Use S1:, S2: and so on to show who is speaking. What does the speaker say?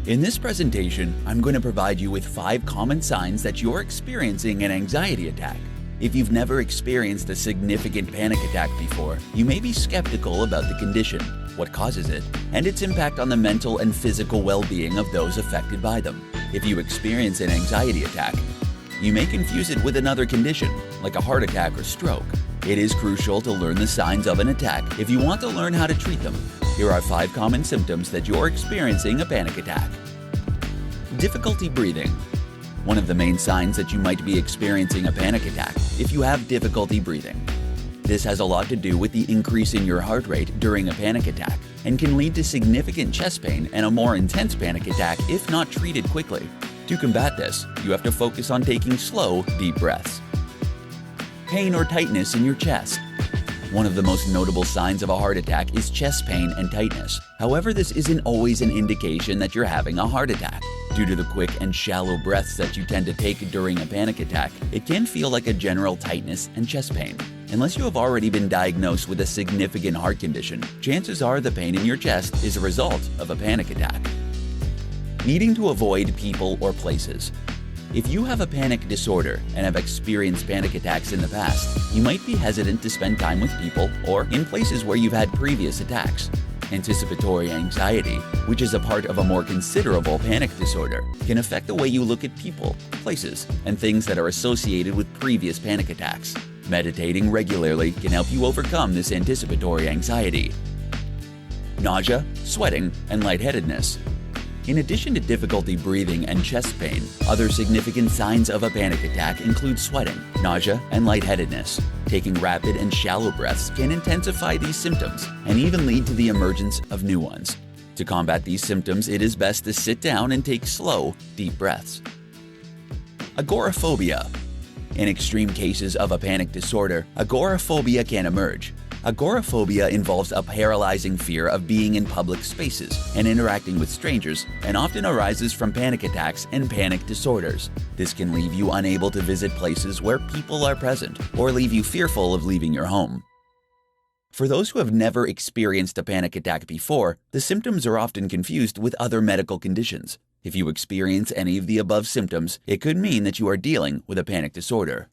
S1: In this presentation, I'm going to provide you with 5 common signs that you're experiencing an anxiety attack. If you've never experienced a significant panic attack before, you may be skeptical about the condition, what causes it, and its impact on the mental and physical well-being of those affected by them. If you experience an anxiety attack, you may confuse it with another condition, like a heart attack or stroke. It is crucial to learn the signs of an attack if you want to learn how to treat them. Here are 5 common symptoms that you're experiencing a panic attack. Difficulty breathing. One of the main signs that you might be experiencing a panic attack if you have difficulty breathing. This has a lot to do with the increase in your heart rate during a panic attack and can lead to significant chest pain and a more intense panic attack if not treated quickly. To combat this, you have to focus on taking slow, deep breaths. Pain or tightness in your chest. One of the most notable signs of a heart attack is chest pain and tightness. However, this isn't always an indication that you're having a heart attack. Due to the quick and shallow breaths that you tend to take during a panic attack, it can feel like a general tightness and chest pain. Unless you have already been diagnosed with a significant heart condition, chances are the pain in your chest is a result of a panic attack. Needing to avoid people or places. If you have a panic disorder and have experienced panic attacks in the past, you might be hesitant to spend time with people or in places where you've had previous attacks. Anticipatory anxiety, which is a part of a more considerable panic disorder, can affect the way you look at people, places, and things that are associated with previous panic attacks. Meditating regularly can help you overcome this anticipatory anxiety. Nausea, sweating, and lightheadedness. In addition to difficulty breathing and chest pain, other significant signs of a panic attack include sweating, nausea, and lightheadedness. Taking rapid and shallow breaths can intensify these symptoms and even lead to the emergence of new ones. To combat these symptoms, it is best to sit down and take slow, deep breaths. Agoraphobia. In extreme cases of a panic disorder, agoraphobia can emerge. Agoraphobia involves a paralyzing fear of being in public spaces and interacting with strangers, and often arises from panic attacks and panic disorders. This can leave you unable to visit places where people are present or leave you fearful of leaving your home. For those who have never experienced a panic attack before, the symptoms are often confused with other medical conditions. If you experience any of the above symptoms, it could mean that you are dealing with a panic disorder.